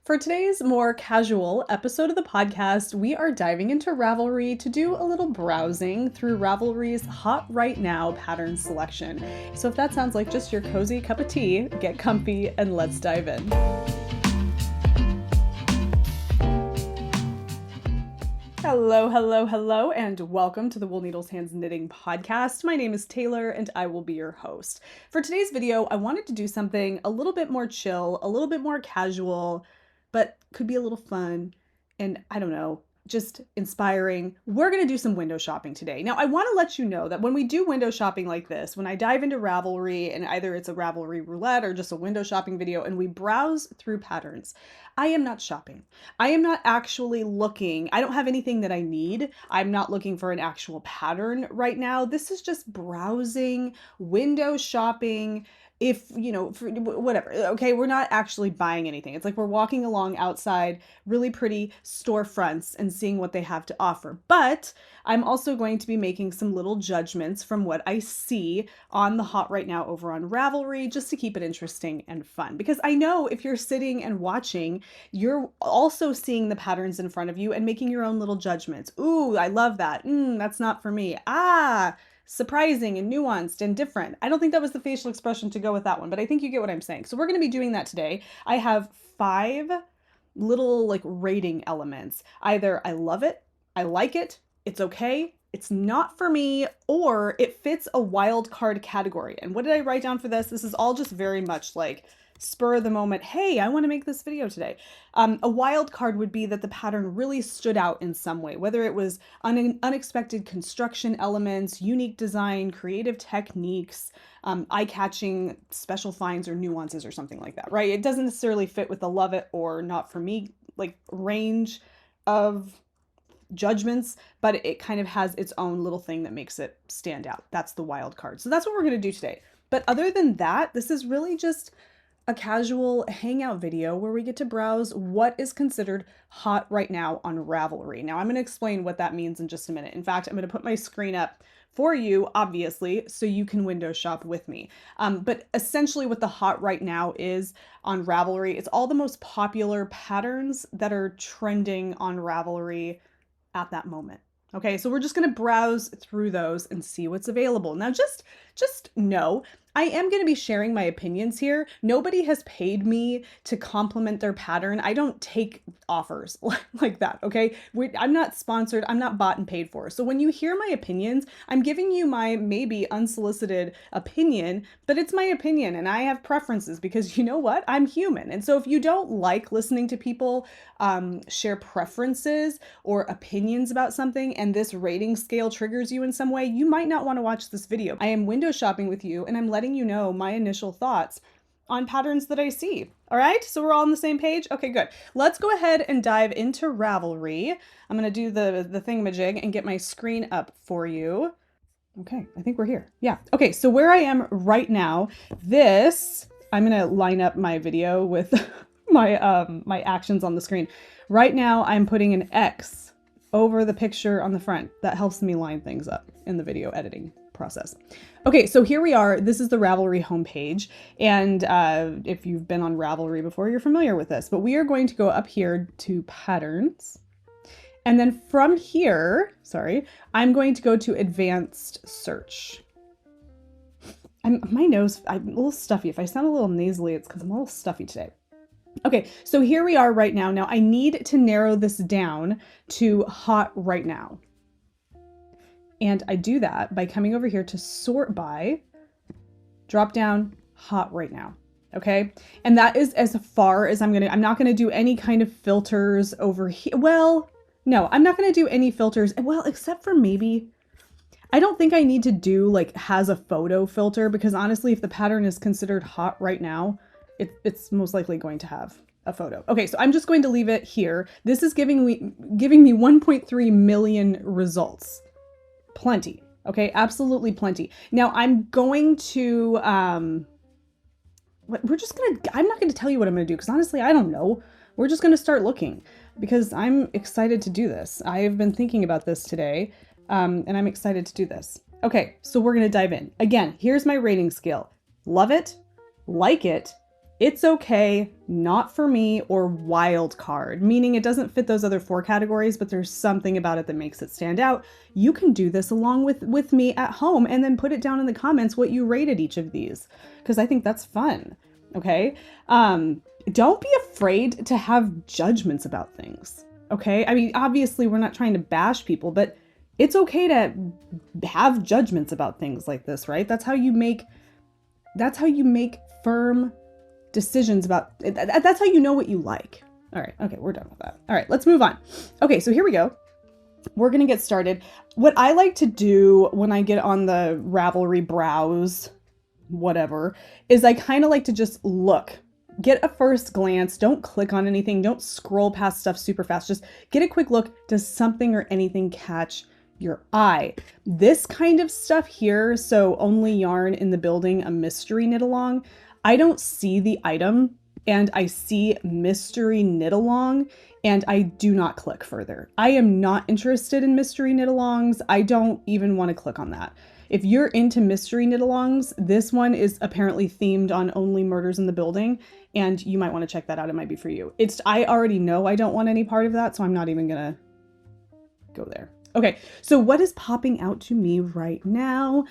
For today's more casual episode of the podcast, we are diving into Ravelry to do a little browsing through Ravelry's Hot Right Now pattern selection. So if that sounds like just your cozy cup of tea, get comfy and let's dive in. Hello, and welcome to the Wool Needles Hands Knitting podcast. My name is Tayler, and I will be your host. For today's video, I wanted to do something a little bit more chill, a little bit more casual, but could be a little fun, and I don't know, just inspiring. We're going to do some window shopping today. Now, I want to let you know that when we do window shopping like this, when I dive into Ravelry, and either it's a Ravelry roulette or just a window shopping video, and we browse through patterns, I am not shopping. I am not actually looking. I don't have anything that I need. I'm not looking for an actual pattern right now. This is just browsing, window shopping, if, you know, for whatever, okay, we're not actually buying anything. It's like we're walking along outside really pretty storefronts and seeing what they have to offer. But I'm also going to be making some little judgments from what I see on the Hot Right Now over on Ravelry, just to keep it interesting and fun. Because I know if you're sitting and watching, you're also seeing the patterns in front of you and making your own little judgments. Ooh, I love that. That's not for me. Surprising and nuanced and different. I don't think that was the facial expression to go with that one, but I think you get what I'm saying. So we're going to be doing that today. I have 5 little rating elements. Either I love it, I like it, it's okay, it's not for me, or it fits a wild card category. And what did I write down for this? This is all just very much like spur of the moment. Hey, I want to make this video today. A wild card would be that the pattern really stood out in some way, whether it was unexpected construction elements, unique design, creative techniques, eye-catching special finds or nuances or something like that, right? It doesn't necessarily fit with the love it or not for me range of judgments, but it kind of has its own little thing that makes it stand out. That's the wild card. So that's what we're going to do today. But other than that, this is really just a casual hangout video where we get to browse what is considered hot right now on Ravelry. Now, I'm going to explain what that means in just a minute. In fact, I'm going to put my screen up for you, obviously, so you can window shop with me. But essentially what the hot right now is on Ravelry, it's all the most popular patterns that are trending on Ravelry at that moment. Okay, so we're just going to browse through those and see what's available. Now, just know, I am going to be sharing my opinions here. Nobody has paid me to compliment their pattern. I don't take offers like that, okay? I'm not sponsored. I'm not bought and paid for. So when you hear my opinions, I'm giving you my maybe unsolicited opinion, but it's my opinion and I have preferences because you know what? I'm human. And so if you don't like listening to people share preferences or opinions about something and this rating scale triggers you in some way, you might not want to watch this video. I am window shopping with you and I'm letting you know my initial thoughts on patterns that I see. All right, so we're all on the same page? Okay, good. Let's go ahead and dive into Ravelry. I'm gonna do the thingamajig and get my screen up for you. Okay, I think we're here. Yeah, okay, so where I am right now, I'm gonna line up my video with my actions on the screen. Right now, I'm putting an X over the picture on the front. That helps me line things up in the video editing process. Okay, so here we are. This is the Ravelry homepage. And if you've been on Ravelry before, you're familiar with this. But we are going to go up here to patterns. And then from here, I'm going to go to advanced search. My nose, I'm a little stuffy. If I sound a little nasally, it's because I'm a little stuffy today. Okay, so here we are right now. Now I need to narrow this down to hot right now. And I do that by coming over here to sort by, drop down hot right now. Okay. And that is as far as I'm not going to do any kind of filters over here. Well, no, I'm not going to do any filters. Well, except for maybe, I don't think I need to do has a photo filter because honestly, if the pattern is considered hot right now, it's most likely going to have a photo. Okay, so I'm just going to leave it here. This is giving me 1.3 million results. Plenty. Okay, absolutely plenty. Now I'm going to, I'm not going to tell you what I'm going to do because honestly, I don't know. We're just going to start looking because I'm excited to do this. I've been thinking about this today and I'm excited to do this. Okay, so we're going to dive in. Again, here's my rating scale. Love it, like it, It's okay, not for me, or wild card, meaning it doesn't fit those other 4 categories, but there's something about it that makes it stand out. You can do this along with me at home and then put it down in the comments what you rated each of these, because I think that's fun. Okay. Don't be afraid to have judgments about things. Okay. I mean, obviously we're not trying to bash people, but it's okay to have judgments about things like this, right? That's how you make firm decisions about it. That's how you know what you like. All right. Okay. We're done with that. All right. Let's move on. Okay. So here we go. We're going to get started. What I like to do when I get on the Ravelry browse, whatever, is I kind of like to just look, get a first glance. Don't click on anything. Don't scroll past stuff super fast. Just get a quick look. Does something or anything catch your eye? This kind of stuff here. So only yarn in the building, a mystery knit along. I don't see the item and I see mystery knit along and I do not click further. I am not interested in mystery knit alongs. I don't even want to click on that. If you're into mystery knit alongs, this one is apparently themed on only murders in the building and you might want to check that out. It might be for you. I already know I don't want any part of that, so I'm not even gonna go there. Okay, so what is popping out to me right now?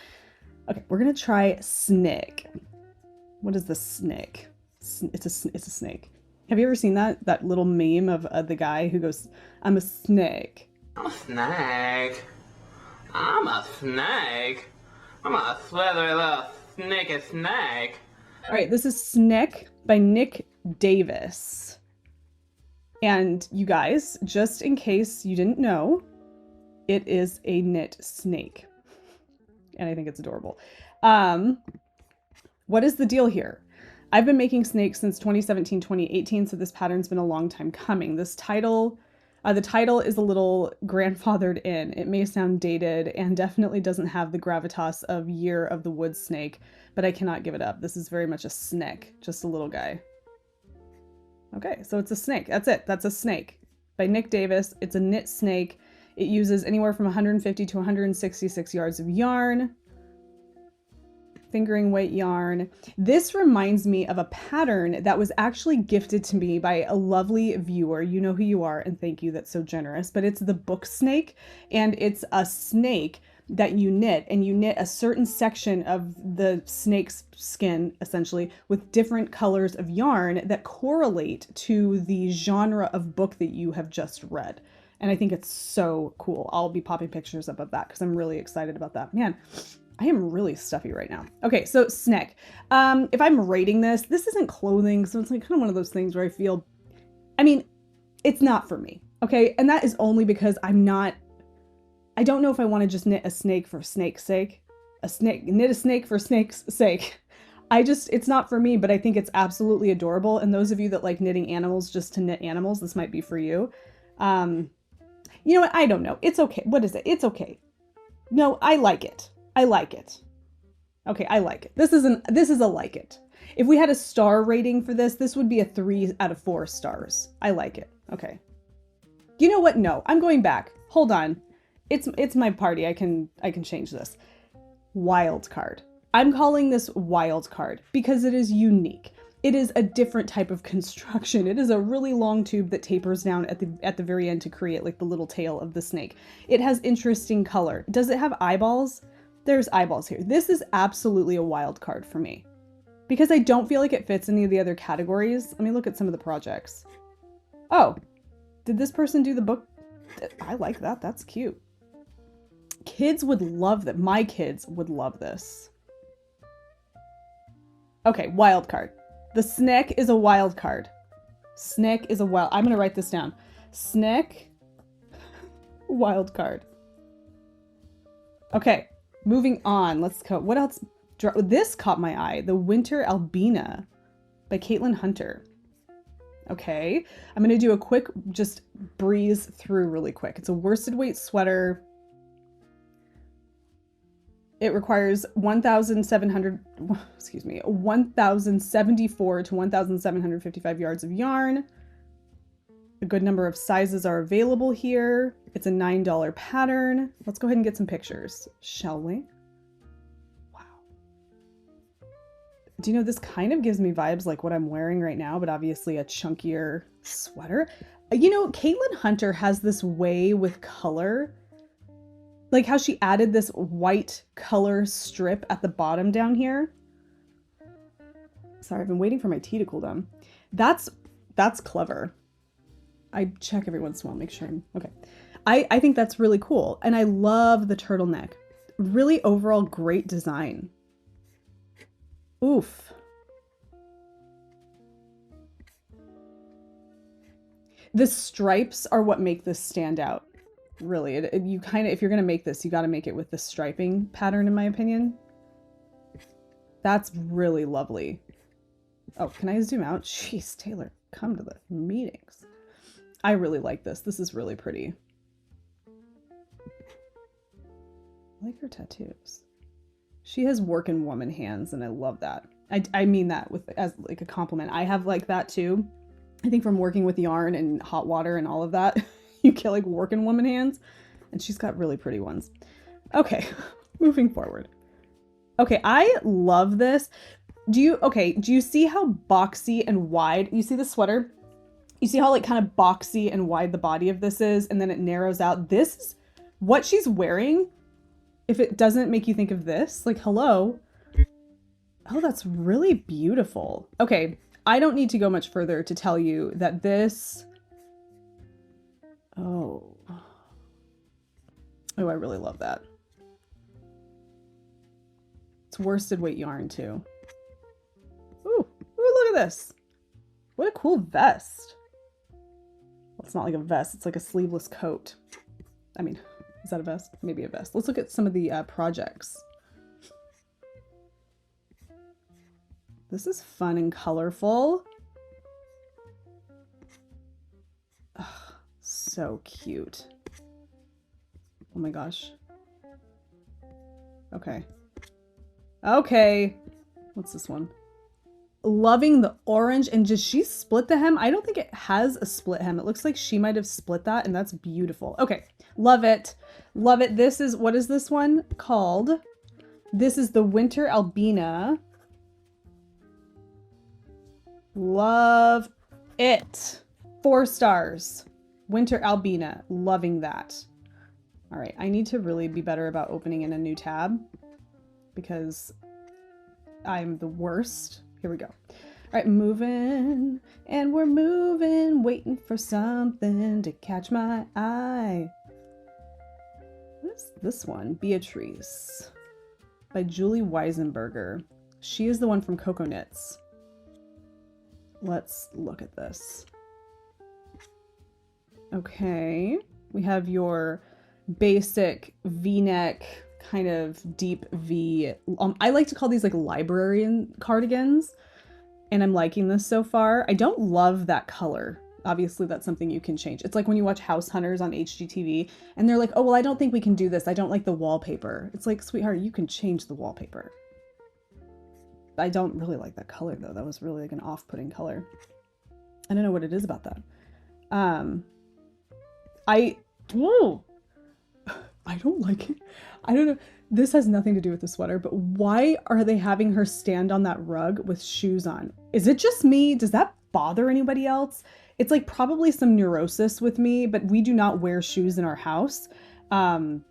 Okay, we're gonna try Snek. What is the snake? It's a snake. Have you ever seen that little meme of the guy who goes, "I'm a snake." I'm a snake. I'm a snake. I'm a slithery little snaky snake. All right, this is Snek by Nick Davis. And you guys, just in case you didn't know, it is a knit snake. And I think it's adorable. What is the deal here? I've been making snakes since 2017, 2018, so this pattern's been a long time coming. This title, the title is a little grandfathered in. It may sound dated and definitely doesn't have the gravitas of Year of the Wood Snake, but I cannot give it up. This is very much a Snek, just a little guy. Okay, so it's a snake. That's it. That's a snake by Nick Davis. It's a knit snake. It uses anywhere from 150 to 166 yards of yarn. Fingering weight yarn. This reminds me of a pattern that was actually gifted to me by a lovely viewer. You know who you are, and thank you, that's so generous. But it's the book snake, and it's a snake that you knit, and you knit a certain section of the snake's skin, essentially, with different colors of yarn that correlate to the genre of book that you have just read. And I think it's so cool. I'll be popping pictures up of that because I'm really excited about that. Man, I am really stuffy right now. Okay, so Snek. If I'm rating this isn't clothing, so it's like kind of one of those things where I feel, I mean, it's not for me, okay? And that is only because I don't know if I want to just knit a snake for snake's sake. Knit a snake for snake's sake. It's not for me, but I think it's absolutely adorable. And those of you that like knitting animals just to knit animals, this might be for you. You know what? I don't know. It's okay. What is it? It's okay. No, I like it. I like it. Okay, I like it. This is a like it. If we had a star rating for this, this would be a 3 out of 4 stars. I like it. Okay. You know what? No, I'm going back. Hold on. It's my party. I can change this. Wild card. I'm calling this wild card because it is unique. It is a different type of construction. It is a really long tube that tapers down at the very end to create like the little tail of the snake. It has interesting color. Does it have eyeballs? There's eyeballs here. This is absolutely a wild card for me because I don't feel like it fits any of the other categories. Let me look at some of the projects. Oh, did this person do the book? I like that. That's cute. Kids would love that. My kids would love this. Okay, wild card. The Snek is a wild card. Snek is a wild... I'm going to write this down. Snek, wild card. Okay, moving on. Let's go. What else? This caught my eye. The Winter Albina by Caitlin Hunter. Okay, I'm going to do a quick, just breeze through really quick. It's a worsted weight sweater. It requires 1,074 to 1,755 yards of yarn. A good number of sizes are available here. It's a $9 pattern. Let's go ahead and get some pictures, shall we? Wow. Do you know, this kind of gives me vibes like what I'm wearing right now, but obviously a chunkier sweater. You know, Caitlin Hunter has this way with color, like how she added this white color strip at the bottom down here. Sorry, I've been waiting for my tea to cool down. That's clever. I check every once in a while, make sure I'm okay. I think that's really cool. And I love the turtleneck. Really overall great design. Oof. The stripes are what make this stand out. Really, you kind of, if you're going to make this, you got to make it with the striping pattern, in my opinion. That's really lovely. Oh, can I zoom out? Jeez, Tayler, come to the meetings. I really like this. This is really pretty. I like her tattoos. She has working woman hands, and I love that. I mean that with as like a compliment. I have like that too. I think from working with yarn and hot water and all of that, you get like working woman hands, and she's got really pretty ones. Okay, moving forward. Okay, I love this. Do you see how boxy and wide, you see the sweater? You see how like kind of boxy and wide the body of this is, and then it narrows out. This is what she's wearing. If it doesn't make you think of this, like, hello. Oh, that's really beautiful. Okay, I don't need to go much further to tell you that this, oh, I really love that. It's worsted weight yarn too. Ooh, look at this. What a cool vest. Well, it's not like a vest, it's like a sleeveless coat. I mean, is that a vest? Maybe a vest. Let's look at some of the projects. This is fun and colorful. Ugh, so cute. Oh my gosh. Okay. Okay. What's this one? Loving the orange, and just she split the hem. I don't think it has a split hem. It looks like she might have split that, and that's beautiful. Okay. Love it. Love it. This is, what is this one called? This is the Winter Albina. Love it. 4 stars. Winter Albina. Loving that. All right. I need to really be better about opening in a new tab because I'm the worst. Here we go. All right. Moving. And we're moving. Waiting for something to catch my eye. What is this one? Beatrice by Julie Weisenberger. She is the one from Coco Knits. Let's look at this. Okay, we have your basic V-neck, kind of deep V. I like to call these like librarian cardigans, and I'm liking this so far. I don't love that color. Obviously, that's something you can change. It's like when you watch House Hunters on HGTV, and they're like, oh, well, I don't think we can do this. I don't like the wallpaper. It's like, sweetheart, you can change the wallpaper. I don't really like that color though. That was really like an off-putting color. I don't know what it is about that. I don't like it. I don't know. This has nothing to do with the sweater, but why are they having her stand on that rug with shoes on? Is it just me? Does that bother anybody else? It's like probably some neurosis with me, but we do not wear shoes in our house.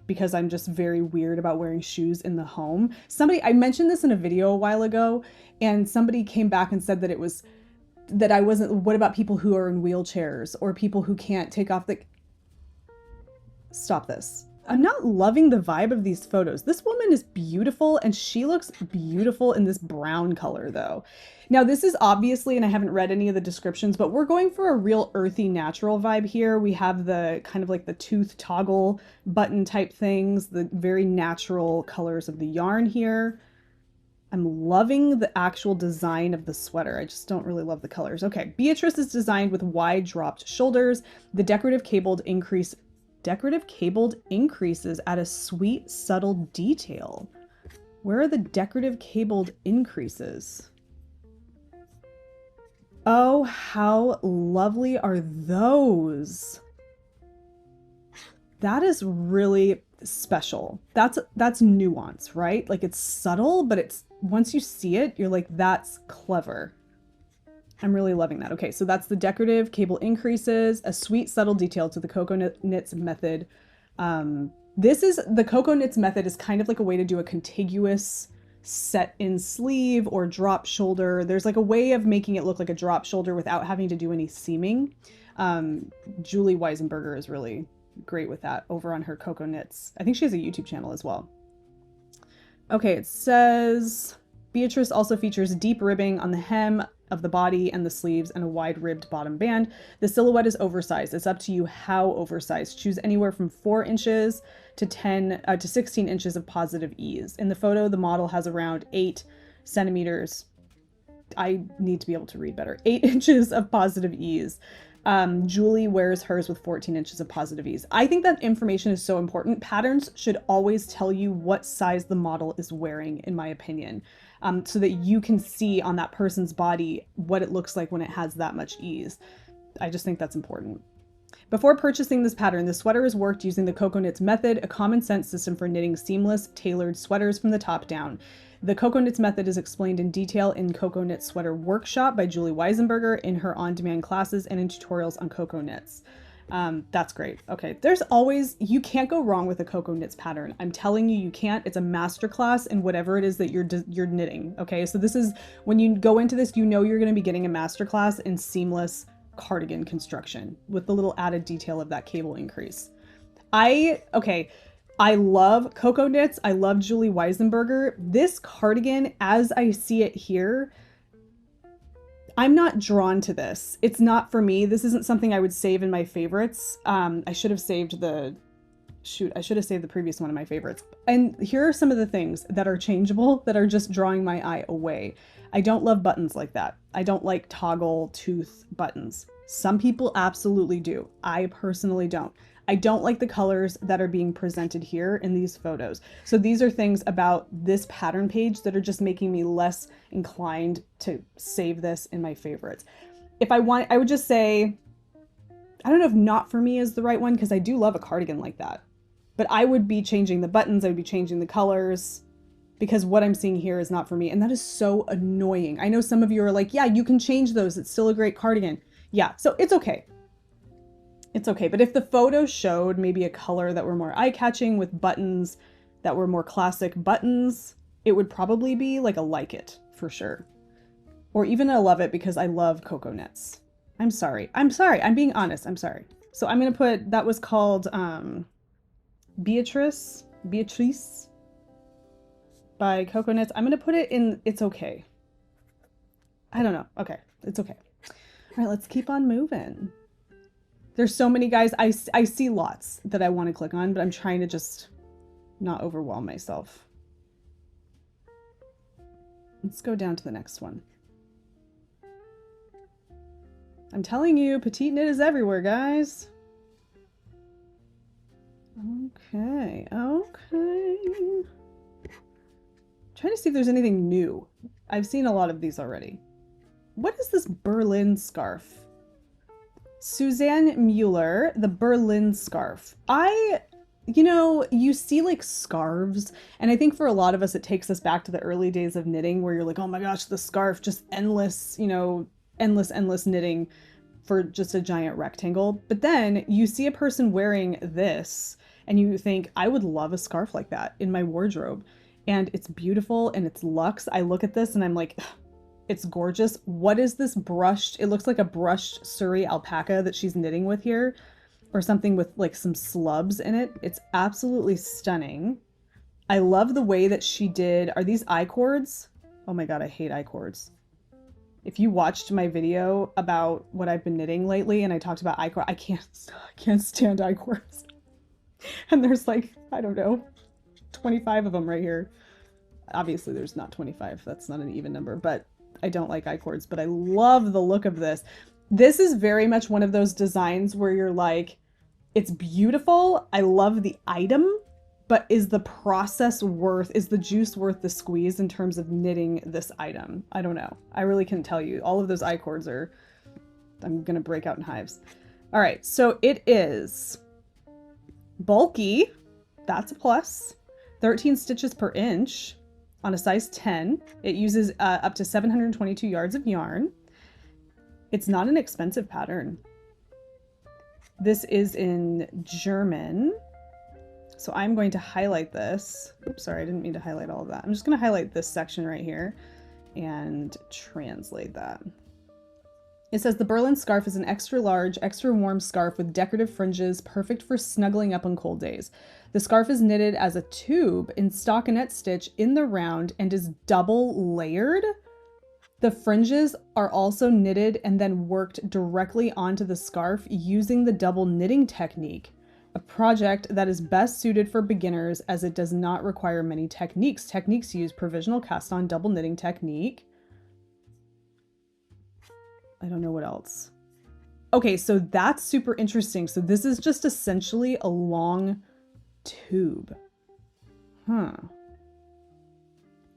Because I'm just very weird about wearing shoes in the home. I mentioned this in a video a while ago, and somebody came back and said that I wasn't, what about people who are in wheelchairs or people who can't take off stop this. I'm not loving the vibe of these photos. This woman is beautiful, and she looks beautiful in this brown color though. Now this is obviously, and I haven't read any of the descriptions, but we're going for a real earthy natural vibe here. We have the kind of like the tooth toggle button type things, the very natural colors of the yarn here. I'm loving the actual design of the sweater. I just don't really love the colors. Okay, Beatrice is designed with wide dropped shoulders. The decorative cabled increases add a sweet, subtle detail. Where are the decorative cabled increases? Oh, how lovely are those? That is really special. That's nuance, right? Like it's subtle, but it's once you see it, you're like, that's clever. I'm really loving that. Okay, so that's the decorative cable increases, a sweet, subtle detail to the Cocoa Knits method. This is the Cocoa Knits method is kind of like a way to do a contiguous set in sleeve or drop shoulder. There's like a way of making it look like a drop shoulder without having to do any seaming. Julie Weisenberger is really great with that over on her Cocoa Knits. I think she has a YouTube channel as well. Okay, it says Beatrice also features deep ribbing on the hem of the body and the sleeves and a wide ribbed bottom band. The silhouette is oversized. It's up to you how oversized. Choose anywhere from 4 inches to 10 to 16 inches of positive ease. In the photo, the model has around 8 centimeters. I need to be able to read better. 8 inches of positive ease. Julie wears hers with 14 inches of positive ease. I think that information is so important. Patterns should always tell you what size the model is wearing, in my opinion, so that you can see on that person's body what it looks like when it has that much ease. I just think that's important. Before purchasing this pattern, the sweater is worked using the Cocoa Knits method, a common sense system for knitting seamless, tailored sweaters from the top down. The Cocoa Knits method is explained in detail in Cocoa Knits Sweater Workshop by Julie Weisenberger in her on-demand classes and in tutorials on Cocoa Knits. That's great. Okay, there's always, you can't go wrong with a Cocoa Knits pattern. I'm telling you, you can't. It's a masterclass in whatever it is that you're knitting. Okay, so this is, when you go into this, you know you're going to be getting a masterclass in seamless cardigan construction with the little added detail of that cable increase. I love Cocoa Knits. I love Julie Weisenberger. This cardigan, as I see it here, I'm not drawn to this. It's not for me. This isn't something I would save in my favorites. I should have saved the previous one in my favorites. And here are some of the things that are changeable that are just drawing my eye away. I don't love buttons like that. I don't like toggle tooth buttons. Some people absolutely do. I personally don't. I don't like the colors that are being presented here in these photos. So these are things about this pattern page that are just making me less inclined to save this in my favorites. If I want, I would just say, I don't know if not for me is the right one, because I do love a cardigan like that. But I would be changing the buttons, I would be changing the colors, because what I'm seeing here is not for me. And that is so annoying. I know some of you are like, yeah, you can change those. It's still a great cardigan. Yeah, so it's okay. It's okay. But if the photo showed maybe a color that were more eye-catching with buttons that were more classic buttons, it would probably be like a like it for sure. Or even a love it, because I love Cocoa Knits. I'm sorry. I'm being honest. I'm sorry. So I'm going to put, that was called Beatrice by Cocoa Knits. I'm going to put it in, it's okay. I don't know. Okay. It's okay. All right, let's keep on moving. There's so many guys. I see lots that I want to click on, but I'm trying to just not overwhelm myself. Let's go down to the next one. I'm telling you, petite knit is everywhere, guys. Okay. Trying to see if there's anything new. I've seen a lot of these already. What is this Berlin scarf? Suzanne Mueller, the Berlin scarf. You see like scarves, and I think for a lot of us, it takes us back to the early days of knitting where you're like, oh my gosh, the scarf, just endless, endless knitting for just a giant rectangle. But then you see a person wearing this and you think, I would love a scarf like that in my wardrobe. And it's beautiful and it's luxe. I look at this and I'm like, it's gorgeous. What is this brushed? It looks like a brushed Surrey alpaca that she's knitting with here, or something with like some slubs in it. It's absolutely stunning. I love the way that she did, are these I-cords? Oh my God, I hate I-cords. If you watched my video about what I've been knitting lately and I talked about I-cord, I can't stand I-cords. And there's like, I don't know, 25 of them right here. Obviously there's not 25, that's not an even number, but I don't like I-cords, but I love the look of this. This is very much one of those designs where you're like, it's beautiful, I love the item, but is the process worth, is the juice worth the squeeze in terms of knitting this item? I don't know. I really couldn't tell you. All of those I-cords are, I'm gonna break out in hives. All right, so it is bulky. that's a plus. 13 stitches per inch on a size 10. It uses up to 722 yards of yarn. It's not an expensive pattern. This is in German. So I'm going to highlight this. Oops, sorry, I didn't mean to highlight all of that. I'm just going to highlight this section right here and translate that. It says the Berlin scarf is an extra large, extra warm scarf with decorative fringes, perfect for snuggling up on cold days. The scarf is knitted as a tube in stockinette stitch in the round and is double layered. The fringes are also knitted and then worked directly onto the scarf using the double knitting technique, a project that is best suited for beginners as it does not require many techniques. Techniques use provisional cast on double knitting technique. I don't know what else. Okay, so that's super interesting. So this is just essentially a long tube. Huh.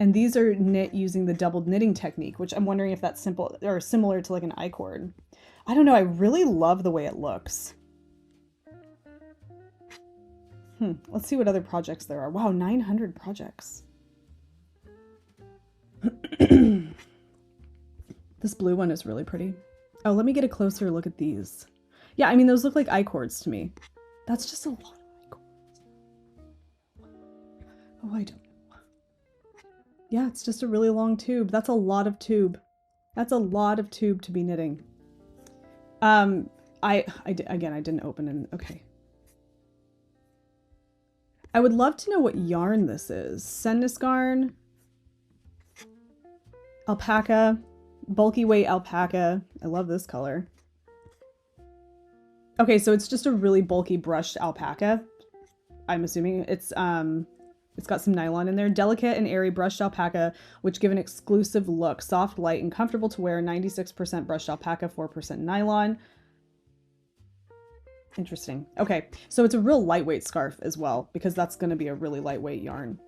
And these are knit using the double knitting technique, which I'm wondering if that's simple or similar to like an I-cord. I don't know. I really love the way it looks. Let's see what other projects there are. Wow, 900 projects. This blue one is really pretty. Oh, let me get a closer look at these. Yeah, I mean, those look like I-cords to me. That's just a lot of I-cords. Oh, I don't know. Yeah, it's just a really long tube. That's a lot of tube. That's a lot of tube to be knitting. Again, I didn't open it. Okay. I would love to know what yarn this is. Sendisgarn, alpaca, bulky weight alpaca. I love this color. Okay, so it's just a really bulky brushed alpaca. I'm assuming it's got some nylon in there. Delicate and airy brushed alpaca, which give an exclusive look. Soft, light, and comfortable to wear. 96% brushed alpaca, 4% nylon. Interesting. Okay, so it's a real lightweight scarf as well, because that's going to be a really lightweight yarn.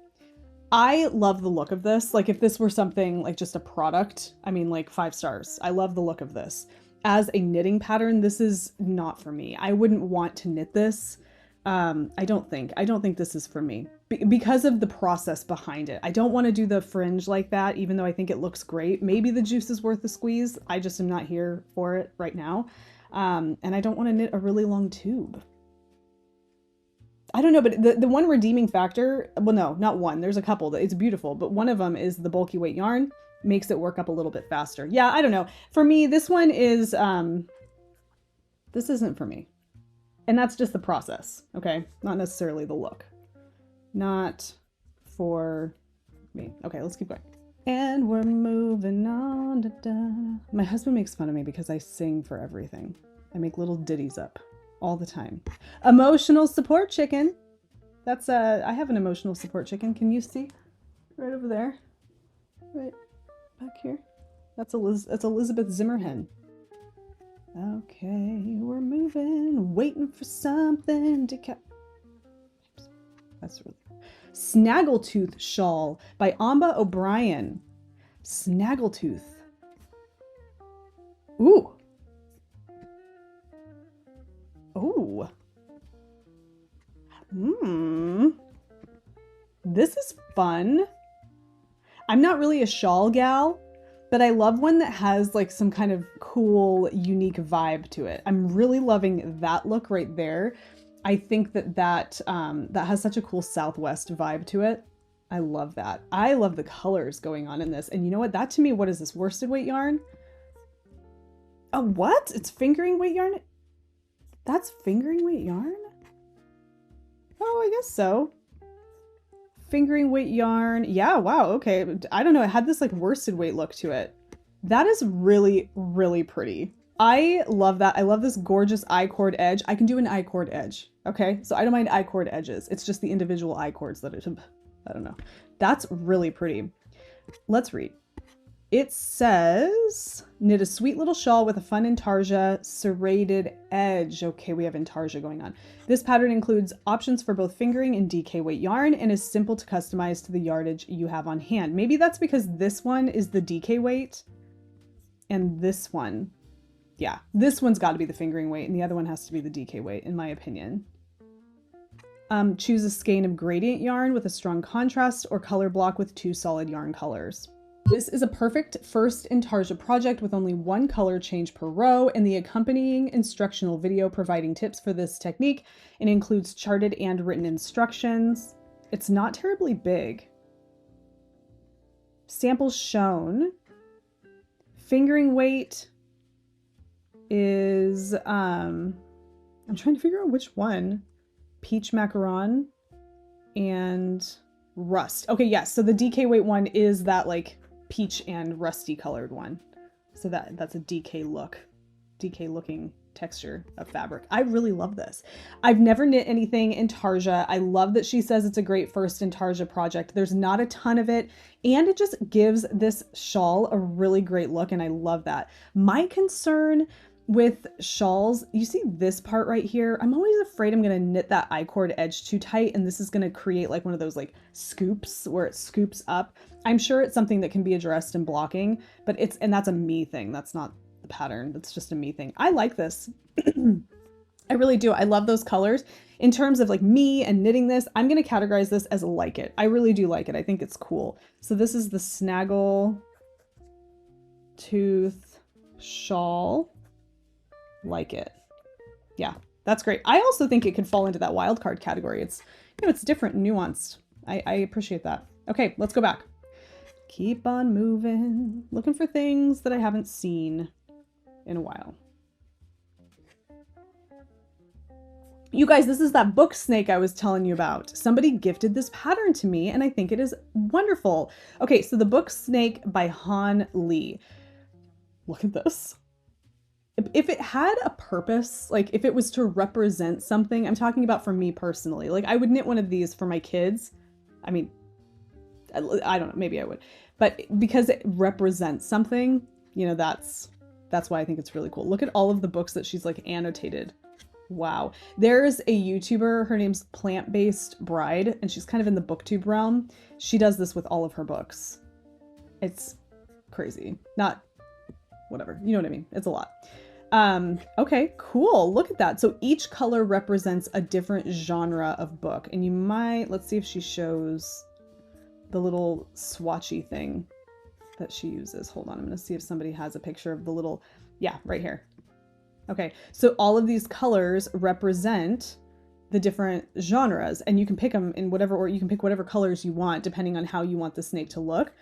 I love the look of this. Like if this were something like just a product, I mean like 5 stars. I love the look of this. As a knitting pattern, this is not for me. I wouldn't want to knit this. I don't think this is for me because of the process behind it. I don't want to do the fringe like that, even though I think it looks great. Maybe the juice is worth the squeeze. I just am not here for it right now. And I don't want to knit a really long tube. I don't know, but the one redeeming factor, well, no, not one. There's a couple that it's beautiful, but one of them is the bulky weight yarn makes it work up a little bit faster. Yeah, I don't know. For me, this one is, this isn't for me. And that's just the process, okay? Not necessarily the look. Not for me. Okay, let's keep going. And we're moving on. Da, da. My husband makes fun of me because I sing for everything. I make little ditties up all the time. Emotional support chicken. That's I have an emotional support chicken. Can you see? Right over there. Right back here. That's Elizabeth Zimmerhen. Okay, we're moving, waiting for something to catch. That's really Snaggletooth shawl by Amba O'Brien. Snaggletooth. Ooh. Ooh. This is fun. I'm not really a shawl gal, but I love one that has like some kind of cool, unique vibe to it. I'm really loving that look right there. I think that has such a cool Southwest vibe to it. I love that. I love the colors going on in this. And you know what? That to me, what is this? Worsted weight yarn? Oh, what? It's fingering weight yarn? That's fingering weight yarn? Oh, I guess so. Fingering weight yarn. Yeah, wow, okay. I don't know. It had this like worsted weight look to it. That is really, really pretty. I love that. I love this gorgeous I-cord edge. I can do an I-cord edge, okay? So I don't mind I-cord edges. It's just the individual I-cords that I don't know. That's really pretty. Let's read. It says, knit a sweet little shawl with a fun intarsia serrated edge. Okay, we have intarsia going on. This pattern includes options for both fingering and DK weight yarn and is simple to customize to the yardage you have on hand. Maybe that's because this one is the DK weight and this one, yeah, this one's got to be the fingering weight and the other one has to be the DK weight in my opinion. Choose a skein of gradient yarn with a strong contrast or color block with 2 solid yarn colors. This is a perfect first intarsia project with only 1 color change per row, and the accompanying instructional video providing tips for this technique. It includes charted and written instructions. It's not terribly big. Samples shown. Fingering weight is, I'm trying to figure out which one. Peach macaron and rust. Okay, yes, so the DK weight one is that like peach and rusty colored one. So that's a DK looking texture of fabric. I really love this. I've never knit anything intarsia. I love that she says it's a great first intarsia project. There's not a ton of it, and it just gives this shawl a really great look, and I love that. My concern with shawls, you see this part right here? I'm always afraid I'm gonna knit that I-cord edge too tight, and this is gonna create like one of those like scoops where it scoops up. I'm sure it's something that can be addressed in blocking, but and that's a me thing. That's not the pattern. That's just a me thing. I like this. I really do. I love those colors. In terms of like me and knitting this, I'm gonna categorize this as like it. I really do like it. I think it's cool. So this is the Snaggletooth shawl. Like it. Yeah, that's great. I also think it could fall into that wild card category. It's, you know, it's different and nuanced. I appreciate that. Okay, let's go back. Keep on moving. Looking for things that I haven't seen in a while. You guys, this is that book snake I was telling you about. Somebody gifted this pattern to me, and I think it is wonderful. Okay, so the book Snake by Han Lee. Look at this. If it had a purpose, like if it was to represent something, I'm talking about for me personally, like I would knit one of these for my kids. I mean, I don't know, maybe I would, but because it represents something, you know, that's why I think it's really cool. Look at all of the books that she's like annotated. Wow. There's a YouTuber, her name's Plant-Based Bride, and she's kind of in the booktube realm. She does this with all of her books. It's crazy. Not whatever, you know what I mean? It's a lot. Okay, cool. Look at that. So each color represents a different genre of book, and you might, let's see if she shows the little swatchy thing that she uses. Hold on. I'm going to see if somebody has a picture of the little, yeah, right here. Okay. So all of these colors represent the different genres, and you can pick them in whatever, or you can pick whatever colors you want, depending on how you want the snake to look.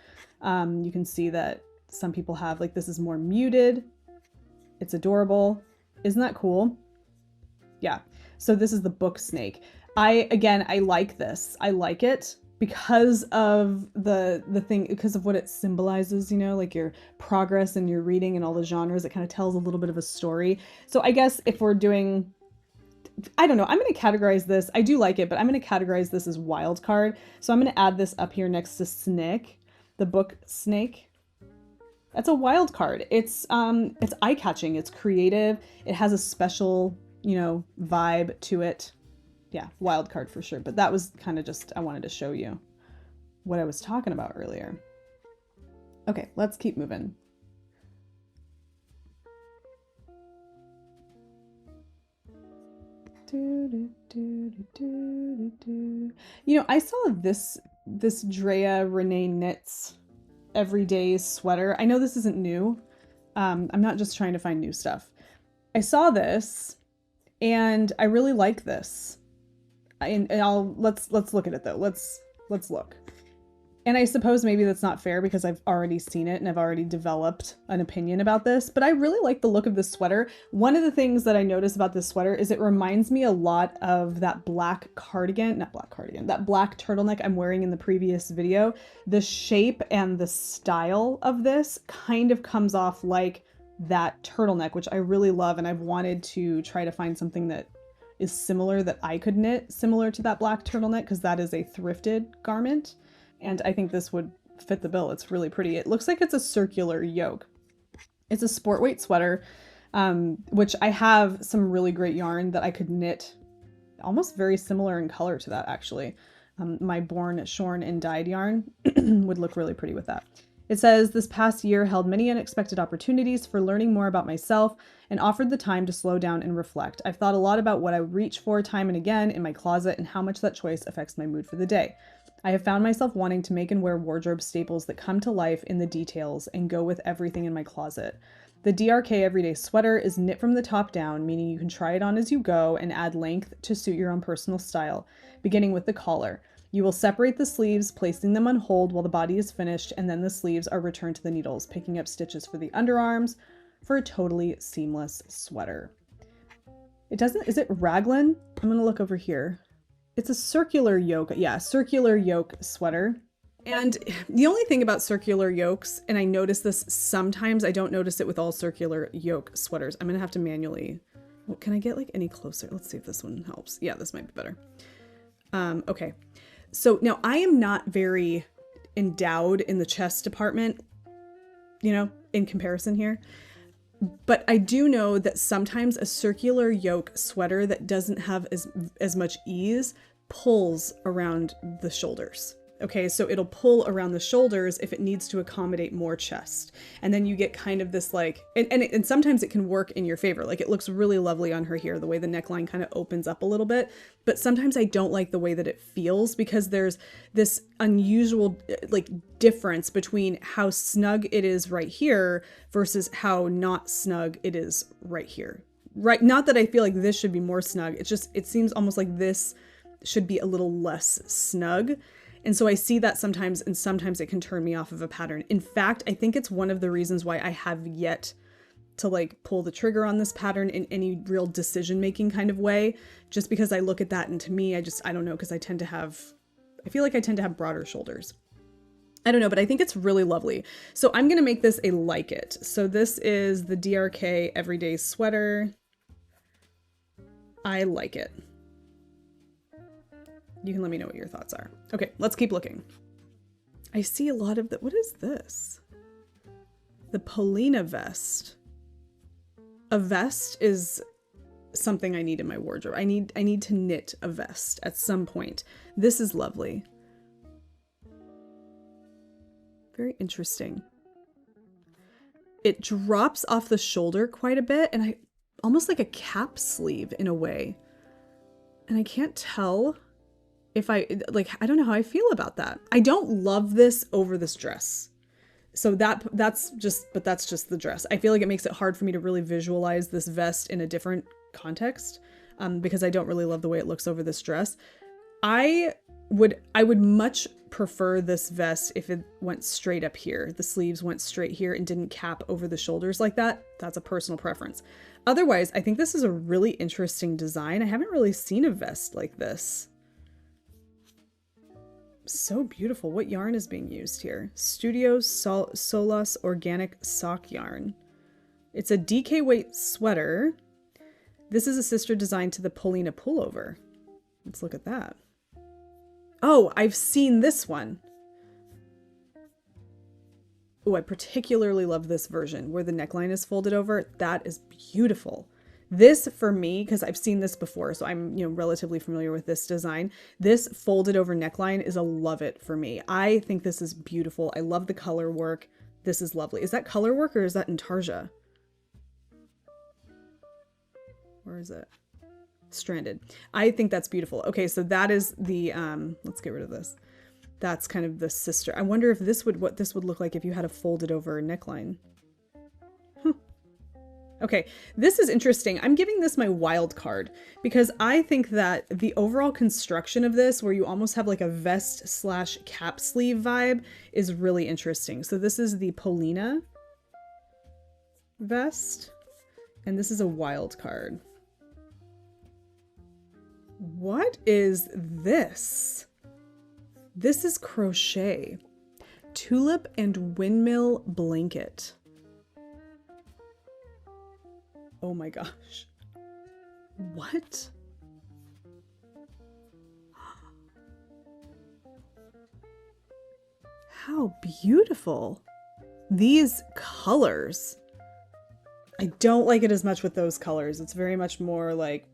You can see that some people have, like, this is more muted. It's adorable. Isn't that cool? Yeah. So this is the book snake. I like this. I like it because of the thing, because of what it symbolizes, you know, like your progress and your reading and all the genres. It kind of tells a little bit of a story. So I guess if we're doing, I don't know, I'm going to categorize this. I do like it, but I'm going to categorize this as wild card. So I'm going to add this up here next to Snek, the book Snake. That's a wild card. It's eye-catching. It's creative. It has a special, you know, vibe to it. Yeah, wild card for sure. But that was kind of just, I wanted to show you what I was talking about earlier. Okay, let's keep moving. You know, I saw this Drea Renee Knits everyday sweater. I know this isn't new. I'm not just trying to find new stuff. I saw this and I really like this. Let's look at it though. Let's look. And I suppose maybe that's not fair because I've already seen it and I've already developed an opinion about this, but I really like the look of this sweater. One of the things that I notice about this sweater is it reminds me a lot of that black cardigan, that black turtleneck I'm wearing in the previous video. The shape and the style of this kind of comes off like that turtleneck, which I really love, and I've wanted to try to find something that is similar that I could knit similar to that black turtleneck, because that is a thrifted garment. And I think this would fit the bill. It's really pretty. It looks like it's a circular yoke. It's a sport weight sweater, which I have some really great yarn that I could knit almost very similar in color to that, actually. My Born, Shorn, and Dyed yarn would look really pretty with that. It says, this past year held many unexpected opportunities for learning more about myself and offered the time to slow down and reflect. I've thought a lot about what I reach for time and again in my closet and how much that choice affects my mood for the day. I have found myself wanting to make and wear wardrobe staples that come to life in the details and go with everything in my closet. The DRK Everyday Sweater is knit from the top down, meaning you can try it on as you go and add length to suit your own personal style, beginning with the collar. You will separate the sleeves, placing them on hold while the body is finished, and then the sleeves are returned to the needles, picking up stitches for the underarms for a totally seamless sweater. It doesn't, is it raglan? I'm gonna look over here. It's a circular yoke, yeah, circular yoke sweater. And the only thing about circular yokes, and I notice this sometimes, I don't notice it with all circular yoke sweaters. I'm gonna have to manually, well, can I get like any closer? Let's see if this one helps. Yeah, this might be better. Okay. So now I am not very endowed in the chest department, you know, in comparison here. But I do know that sometimes a circular yoke sweater that doesn't have as much ease pulls around the shoulders. Okay, so it'll pull around the shoulders if it needs to accommodate more chest. And then you get kind of this like, and sometimes it can work in your favor. Like it looks really lovely on her here, the way the neckline kind of opens up a little bit. But sometimes I don't like the way that it feels because there's this unusual like difference between how snug it is right here versus how not snug it is right here. Right, not that I feel like this should be more snug. It's just, it seems almost like this should be a little less snug. And so I see that sometimes, and sometimes it can turn me off of a pattern. In fact, I think it's one of the reasons why I have yet to like pull the trigger on this pattern in any real decision-making kind of way, just because I look at that and to me, I don't know, because I feel like I tend to have broader shoulders. I don't know, but I think it's really lovely. So I'm going to make this a like it. So this is the DRK Everyday Sweater. I like it. You can let me know what your thoughts are. Okay, let's keep looking. I see a lot of what is this? The Pina vest. A vest is something I need in my wardrobe. I need to knit a vest at some point. This is lovely. Very interesting. It drops off the shoulder quite a bit and almost like a cap sleeve in a way. And I can't tell if I don't know how I feel about that. I don't love this over this dress. So that's just the dress. I feel like it makes it hard for me to really visualize this vest in a different context because I don't really love the way it looks over this dress. I would much prefer this vest if it went straight up here. The sleeves went straight here and didn't cap over the shoulders like that. That's a personal preference. Otherwise, I think this is a really interesting design. I haven't really seen a vest like this. So beautiful. What yarn is being used here? Studio Solas Organic Sock Yarn. It's a DK weight sweater. This is a sister design to the Pina pullover. Let's look at that. Oh, I've seen this one. Oh, I particularly love this version where the neckline is folded over. That is beautiful. This for me, because I've seen this before, so I'm, relatively familiar with this design. This folded over neckline is a love it for me. I think this is beautiful. I love the color work. This is lovely. Is that color work or is that intarsia? Where is it? Stranded. I think that's beautiful. Okay, so that is the, let's get rid of this. That's kind of the sister. I wonder if what this would look like if you had a folded over neckline. Okay, this is interesting. I'm giving this my wild card because I think that the overall construction of this, where you almost have like a vest slash cap sleeve vibe, is really interesting. So this is the Pina vest, and this is a wild card. What is this? This is crochet. Tulip and windmill blanket. Oh my gosh. What? How beautiful. These colors. I don't like it as much with those colors. It's very much more like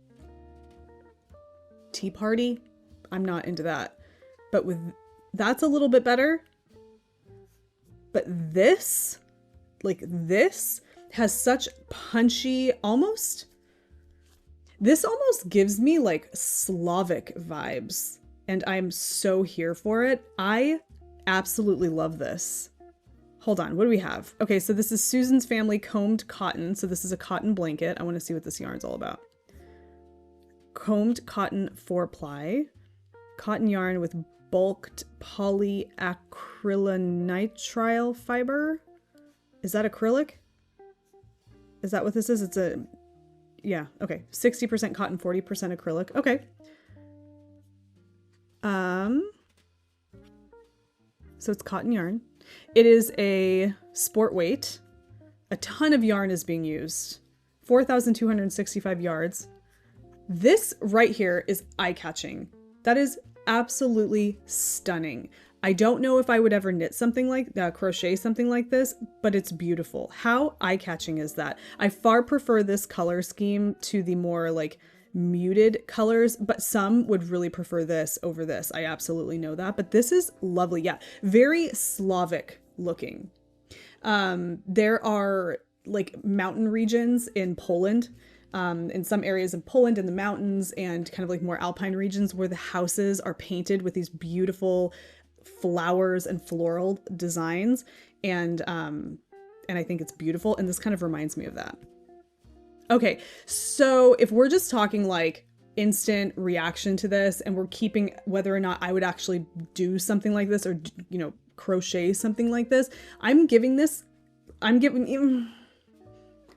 tea party. I'm not into that. But with that's a little bit better. But this, like this, has such punchy, this almost gives me like Slavic vibes, and I'm so here for it. I absolutely love this. Hold on, what do we have? Okay, so this is Susan's Family Combed Cotton. So this is a cotton blanket. I want to see what this yarn's all about. Combed cotton 4-ply. Cotton yarn with bulked polyacrylonitrile fiber. Is that acrylic? Is that what this is? It's a, yeah, okay. 60% cotton, 40% acrylic. Okay. So it's cotton yarn. It is a sport weight. A ton of yarn is being used. 4,265 yards. This right here is eye-catching. That is absolutely stunning. I don't know if I would ever knit something like that, crochet something like this, but it's beautiful. How eye-catching is that? I far prefer this color scheme to the more like muted colors, but some would really prefer this over this. I absolutely know that, but this is lovely. Yeah, very Slavic looking. There are like mountain regions in Poland, in some areas of Poland in the mountains and kind of like more alpine regions where the houses are painted with these beautiful flowers and floral designs. And I think it's beautiful. And this kind of reminds me of that. Okay, so if we're just talking like instant reaction to this and we're keeping whether or not I would actually do something like this or, you know, crochet something like this, I'm giving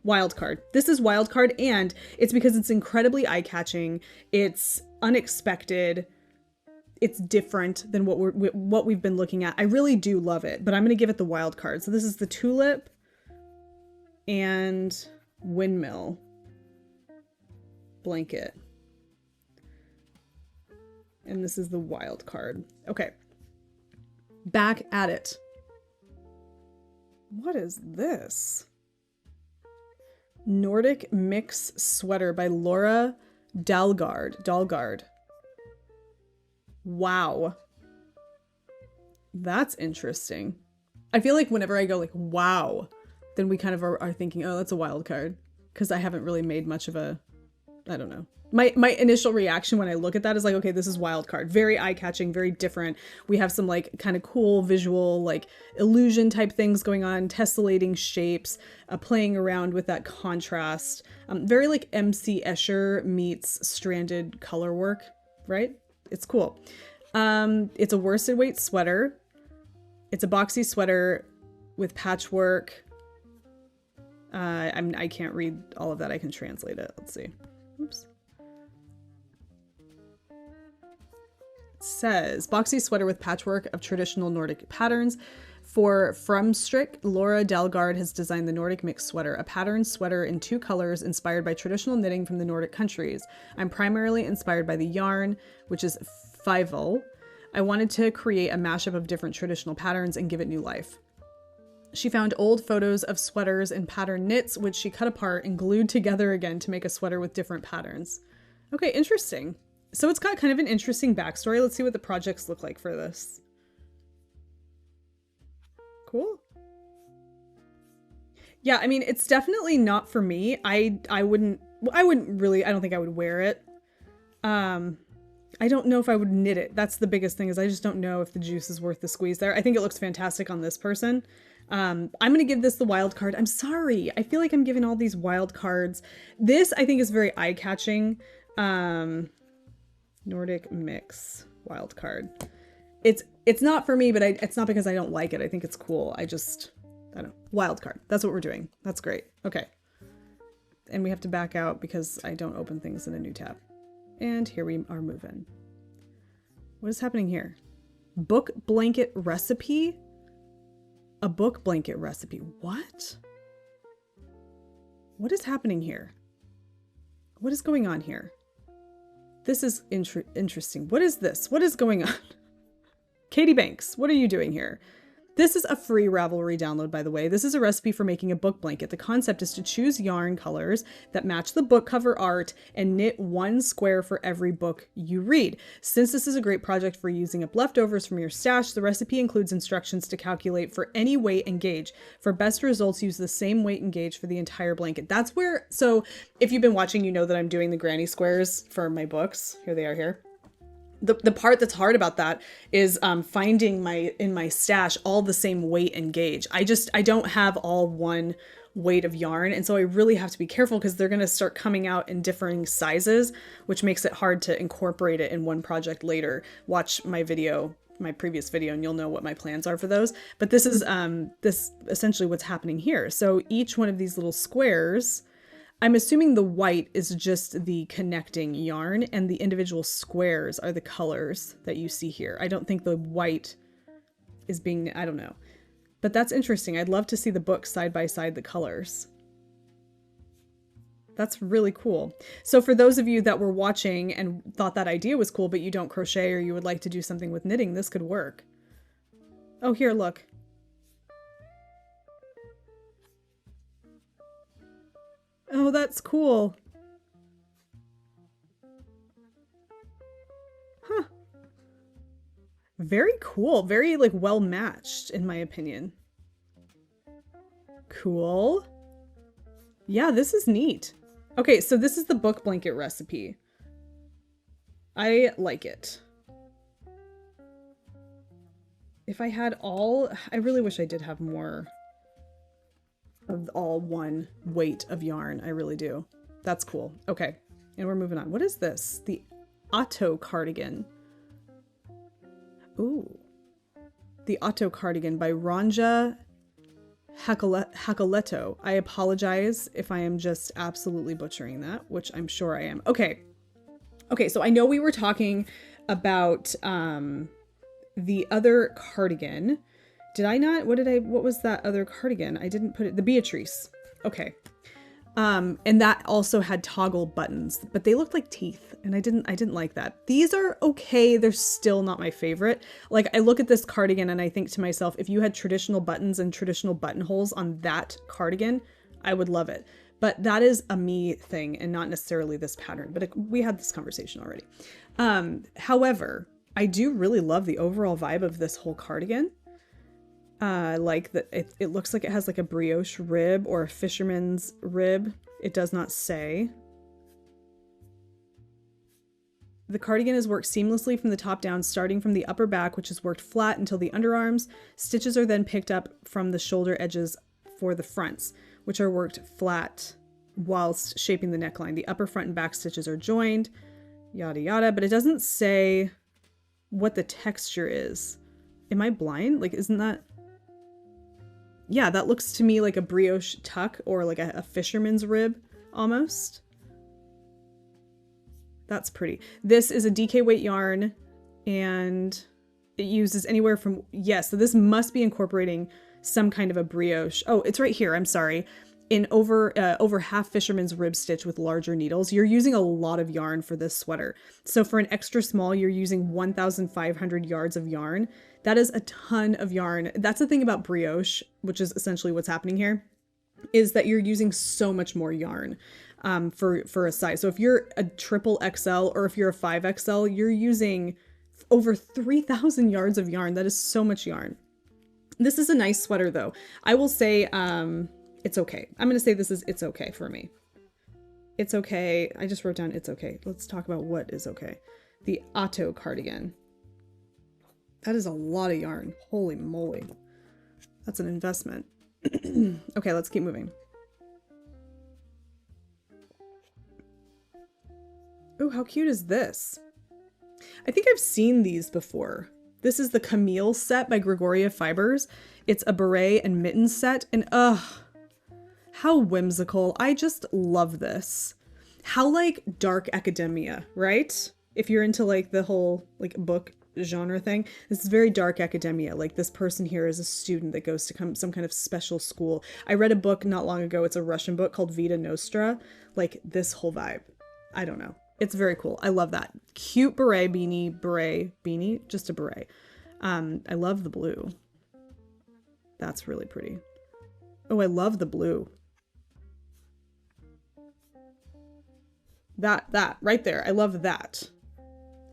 wild card. This is wild card, and it's because it's incredibly eye-catching. It's unexpected. It's different than what we've been looking at. I really do love it, but I'm going to give it the wild card. So this is the Tulip and Windmill blanket. And this is the wild card. Okay. Back at it. What is this? Nordic Mix Sweater by Laura Dalgard. Wow. That's interesting. I feel like whenever I go like, wow, then we kind of are thinking, oh, that's a wild card. Because I haven't really made much of a, I don't know. My initial reaction when I look at that is like, okay, this is wild card. Very eye-catching, very different. We have some like kind of cool visual, like illusion type things going on, tessellating shapes, playing around with that contrast. Very like MC Escher meets stranded color work, right? It's cool. It's a worsted weight sweater. It's a boxy sweater with patchwork. I can't read all of that. I can translate it. Let's see. Oops. Says boxy sweater with patchwork of traditional Nordic patterns. For Frumstrik, Laura Dalgard has designed the Nordic Mix Sweater, a patterned sweater in 2 colors inspired by traditional knitting from the Nordic countries. I'm primarily inspired by the yarn, which is Fivel. I wanted to create a mashup of different traditional patterns and give it new life. She found old photos of sweaters and pattern knits, which she cut apart and glued together again to make a sweater with different patterns. Okay, interesting. So it's got kind of an interesting backstory. Let's see what the projects look like for this. Cool. Yeah, I mean, it's definitely not for me. I don't think I would wear it. I don't know if I would knit it. That's the biggest thing, is I just don't know if the juice is worth the squeeze there. I think it looks fantastic on this person. I'm going to give this the wild card. I'm sorry. I feel like I'm giving all these wild cards. This I think is very eye-catching. Nordic Mix wild card. It's not for me, but it's not because I don't like it. I think it's cool. I don't know. Wild card. That's what we're doing. That's great. Okay. And we have to back out because I don't open things in a new tab. And here we are moving. What is happening here? Book blanket recipe? A book blanket recipe. What? What is happening here? What is going on here? This is interesting. What is this? What is going on? Katie Banks, what are you doing here? This is a free Ravelry download, by the way. This is a recipe for making a book blanket. The concept is to choose yarn colors that match the book cover art and knit one square for every book you read. Since this is a great project for using up leftovers from your stash, the recipe includes instructions to calculate for any weight and gauge. For best results, use the same weight and gauge for the entire blanket. That's where, so if you've been watching, you know that I'm doing the granny squares for my books. Here they are here. The part that's hard about that is finding in my stash all the same weight and gauge. I don't have all one weight of yarn, and so I really have to be careful because they're going to start coming out in differing sizes, which makes it hard to incorporate it in one project later. Watch my previous video, and you'll know what my plans are for those. But this is this essentially what's happening here. So each one of these little squares, I'm assuming the white is just the connecting yarn and the individual squares are the colors that you see here. I don't think the white is being, I don't know. But that's interesting. I'd love to see the book side by side the colors. That's really cool. So for those of you that were watching and thought that idea was cool, but you don't crochet or you would like to do something with knitting, this could work. Oh, here, look. Oh, that's cool. Huh. Very cool. Very like well matched in my opinion. Cool. Yeah, this is neat. Okay, so this is the book blanket recipe. I like it. If I had I really wish I did have more of all one weight of yarn. I really do. That's cool. Okay. And we're moving on. What is this? The Otto cardigan. Ooh. The Otto cardigan by Ronja Hacoletto. I apologize if I am just absolutely butchering that, which I'm sure I am. Okay. Okay. So I know we were talking about, the other cardigan. Did I not? What was that other cardigan? I didn't put it, the Beatrice. Okay. And that also had toggle buttons, but they looked like teeth and I didn't like that. These are okay. They're still not my favorite. Like I look at this cardigan and I think to myself, if you had traditional buttons and traditional buttonholes on that cardigan, I would love it. But that is a me thing and not necessarily this pattern, but we had this conversation already. However, I do really love the overall vibe of this whole cardigan. Like that it looks like it has like a brioche rib or a fisherman's rib. It does not say. The cardigan is worked seamlessly from the top down, starting from the upper back, which is worked flat until the underarms. Stitches are then picked up from the shoulder edges for the fronts, which are worked flat whilst shaping the neckline. The upper front and back stitches are joined, yada yada, but it doesn't say what the texture is. Am I blind? Like, isn't that... Yeah, that looks to me like a brioche tuck or like a fisherman's rib almost. That's pretty. This is a DK weight yarn and it uses anywhere from, yes, so this must be incorporating some kind of a brioche. Oh, it's right here. I'm sorry. In over half fisherman's rib stitch with larger needles. You're using a lot of yarn for this sweater. So for an extra small, you're using 1,500 yards of yarn. That is a ton of yarn. That's the thing about brioche, which is essentially what's happening here, is that you're using so much more yarn for a size. So if you're a triple XL or if you're a 5XL, you're using over 3,000 yards of yarn. That is so much yarn. This is a nice sweater though. I will say, it's okay. I'm going to say it's okay for me. It's okay. I just wrote down it's okay. Let's talk about what is okay. The Otto cardigan. That is a lot of yarn. Holy moly. That's an investment. Okay, let's keep moving. Oh, how cute is this? I think I've seen these before. This is the Camille set by Gregoria Fibers. It's a beret and mittens set, and how whimsical. I just love this. How like dark academia, right? If you're into like the whole like book genre thing, this is very dark academia. Like this person here is a student that goes to some kind of special school. I read a book not long ago. It's a Russian book called Vita Nostra. Like this whole vibe. I don't know. It's very cool. I love that. Cute beret beanie, just a beret. I love the blue. That's really pretty. Oh, I love the blue. That right there. I love that.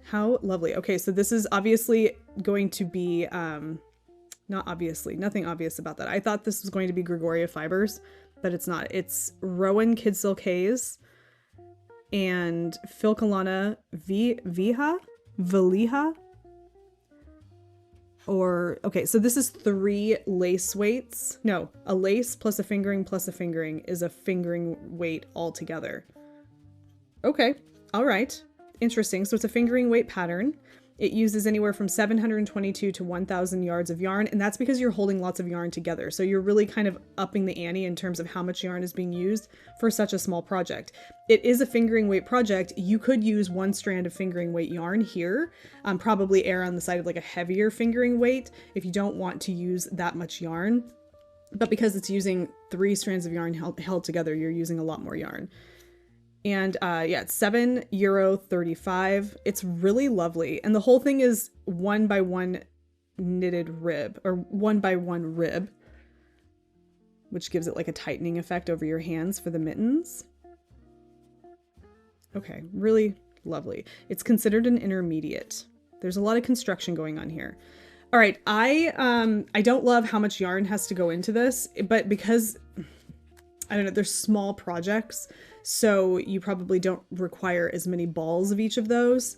How lovely. Okay, so this is obviously going to be, not obviously, nothing obvious about that. I thought this was going to be Gregoria Fibers, but it's not. It's Rowan Kid Silk Haze and Filcolana Valiha. Or, okay, so this is 3 lace weights. No, a lace plus a fingering is a fingering weight altogether. Okay, all right. Interesting. So it's a fingering weight pattern. It uses anywhere from 722 to 1,000 yards of yarn, and that's because you're holding lots of yarn together. So you're really kind of upping the ante in terms of how much yarn is being used for such a small project. It is a fingering weight project. You could use 1 strand of fingering weight yarn here, probably err on the side of like a heavier fingering weight if you don't want to use that much yarn. But because it's using 3 strands of yarn held together, you're using a lot more yarn. And yeah, it's €7.35. It's really lovely. And the whole thing is 1 by 1 knitted rib, or 1 by 1 rib, which gives it like a tightening effect over your hands for the mittens. Okay, really lovely. It's considered an intermediate. There's a lot of construction going on here. All right, I don't love how much yarn has to go into this, but because, I don't know, there's small projects, so you probably don't require as many balls of each of those.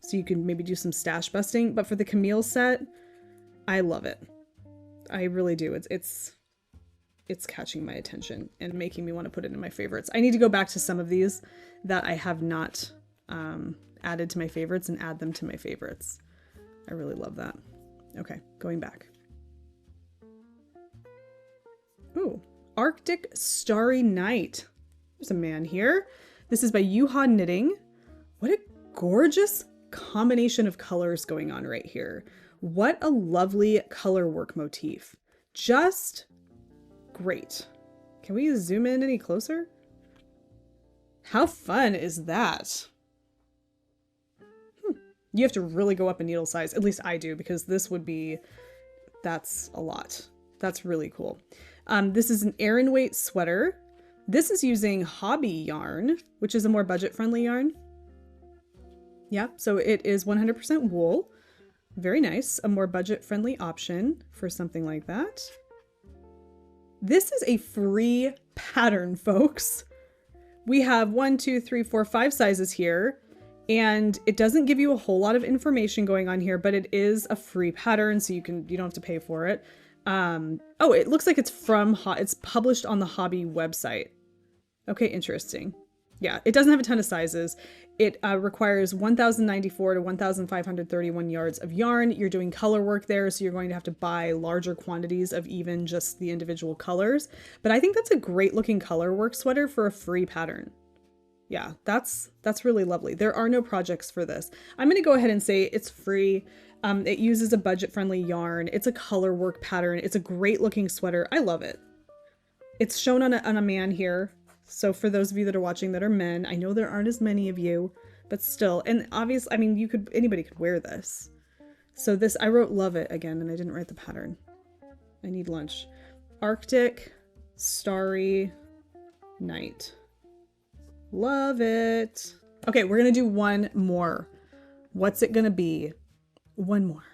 So you can maybe do some stash busting. But for the Camille set, I love it. I really do. It's catching my attention and making me want to put it in my favorites. I need to go back to some of these that I have not added to my favorites and add them to my favorites. I really love that. Okay, going back. Ooh, Arctic Starry Night. There's a man here. This is by Yuha Knitting. What a gorgeous combination of colors going on right here. What a lovely color work motif. Just great. Can we zoom in any closer? How fun is that? You have to really go up in needle size. At least I do, because this would be, that's a lot. That's really cool. This is an Aran weight sweater. This is using hobby yarn, which is a more budget-friendly yarn. Yeah, so it is 100% wool. Very nice. A more budget-friendly option for something like that. This is a free pattern, folks. We have 1, 2, 3, 4, 5 sizes here, and it doesn't give you a whole lot of information going on here, but it is a free pattern, so you don't have to pay for it. Oh, it looks like it's it's published on the hobby website. Okay, interesting. Yeah, it doesn't have a ton of sizes. It requires 1,094 to 1,531 yards of yarn. You're doing color work there, so you're going to have to buy larger quantities of even just the individual colors. But I think that's a great looking color work sweater for a free pattern. Yeah, that's really lovely. There are no projects for this. I'm going to go ahead and say it's free. It uses a budget-friendly yarn. It's a color work pattern. It's a great looking sweater. I love it. It's shown on a man here. So for those of you that are watching that are men, I know there aren't as many of you, but still, and obviously, I mean, anybody could wear this. So this, I wrote love it again, and I didn't write the pattern. I need lunch. Arctic Starry Night. Love it. Okay, we're gonna do one more. What's it gonna be? One more.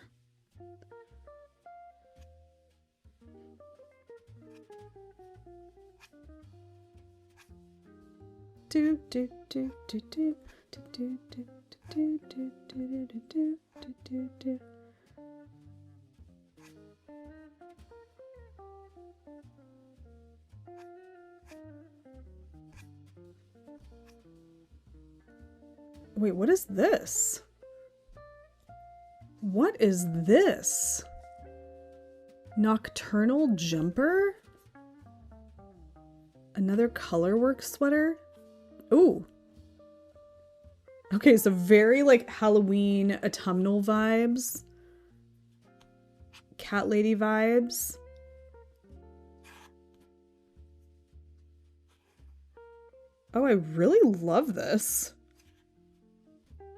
Do do do do do do do do do do do do do do. Wait, what is this? What is this? Nocturnal jumper? Another colorwork sweater? Ooh. Okay, so very like Halloween autumnal vibes. Cat lady vibes. Oh, I really love this.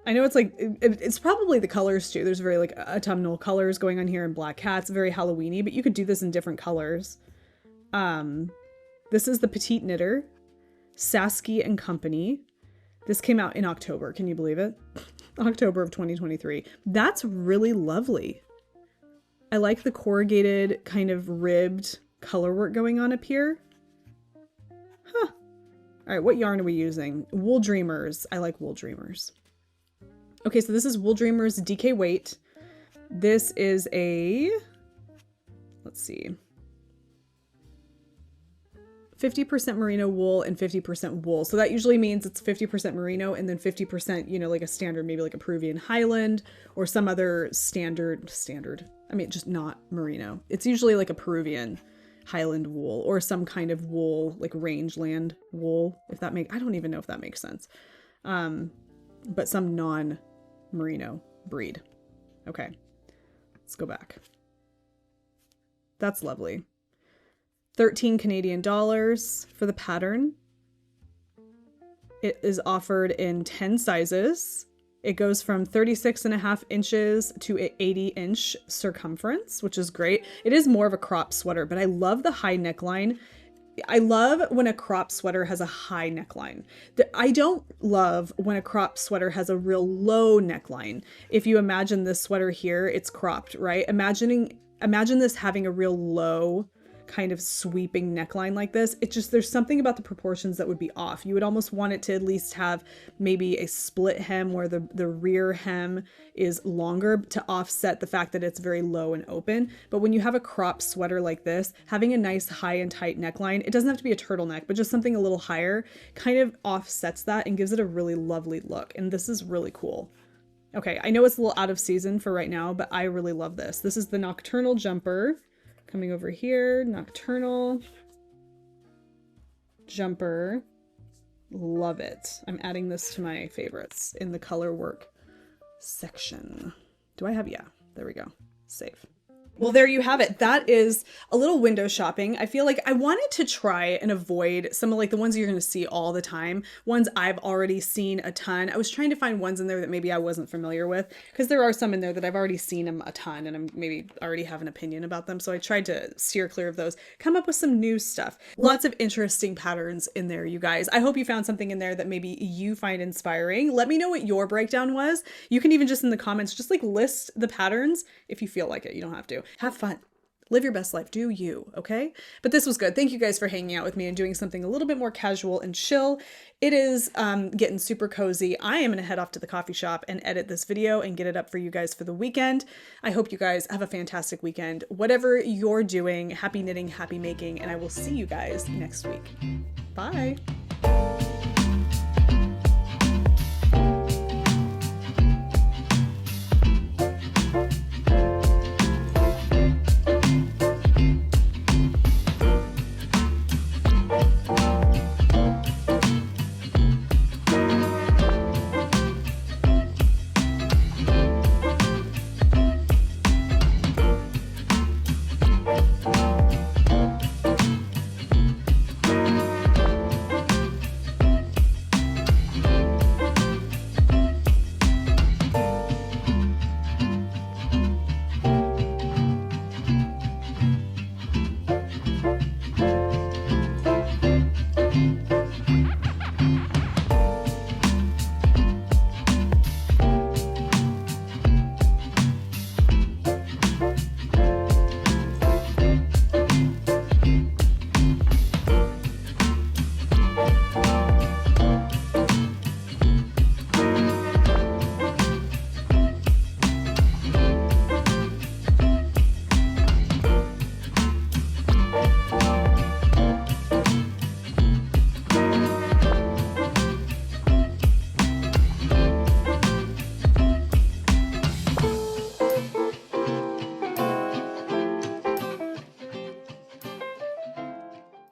I know it's like, it's probably the colors too. There's very like autumnal colors going on here in black hats, very Halloween-y, but you could do this in different colors. This is the Petite Knitter, Sasky and Company. This came out in October. Can you believe it? October of 2023. That's really lovely. I like the corrugated kind of ribbed color work going on up here. Huh. All right, what yarn are we using? Wool Dreamers. I like Wool Dreamers. Okay, so this is Wool Dreamers DK Weight. This is a, let's see, 50% merino wool and 50% wool. So that usually means it's 50% merino and then 50%, you know, like a standard, maybe like a Peruvian Highland or some other standard. I mean, just not merino. It's usually like a Peruvian Highland wool or some kind of wool, like rangeland wool, if that I don't even know if that makes sense. But some non-merino breed. Okay, let's go back. That's lovely. 13 Canadian dollars for the pattern. It is offered in 10 sizes. It goes from 36.5 inches to an 80-inch circumference, which is great. It is more of a crop sweater, but I love the high neckline. I love when a crop sweater has a high neckline. I don't love when a crop sweater has a real low neckline. If you imagine this sweater here, it's cropped, right? Imagine this having a real low kind of sweeping neckline like this. It just, there's something about the proportions that would be off. You would almost want it to at least have maybe a split hem where the rear hem is longer to offset the fact that it's very low and open. But when you have a crop sweater like this, having a nice high and tight neckline, it doesn't have to be a turtleneck, but just something a little higher kind of offsets that and gives it a really lovely look. And this is really cool. Okay, I know it's a little out of season for right now, but I really love this. This is the Nocturnal Jumper. Coming over here, Nocturnal Jumper. Love it. I'm adding this to my favorites in the color work section. Do I have, yeah, there we go. Save. Well, there you have it. That is a little window shopping. I feel like I wanted to try and avoid some of like the ones you're going to see all the time, ones I've already seen a ton. I was trying to find ones in there that maybe I wasn't familiar with, because there are some in there that I've already seen them a ton and I'm maybe already have an opinion about them. So I tried to steer clear of those, come up with some new stuff. Lots of interesting patterns in there, you guys. I hope you found something in there that maybe you find inspiring. Let me know what your breakdown was. You can even just in the comments, just like list the patterns if you feel like it. You don't have to. Have fun. Live your best life. Do you, okay? But this was good. Thank you guys for hanging out with me and doing something a little bit more casual and chill. It is getting super cozy. I am going to head off to the coffee shop and edit this video and get it up for you guys for the weekend. I hope you guys have a fantastic weekend. Whatever you're doing, happy knitting, happy making, and I will see you guys next week. Bye.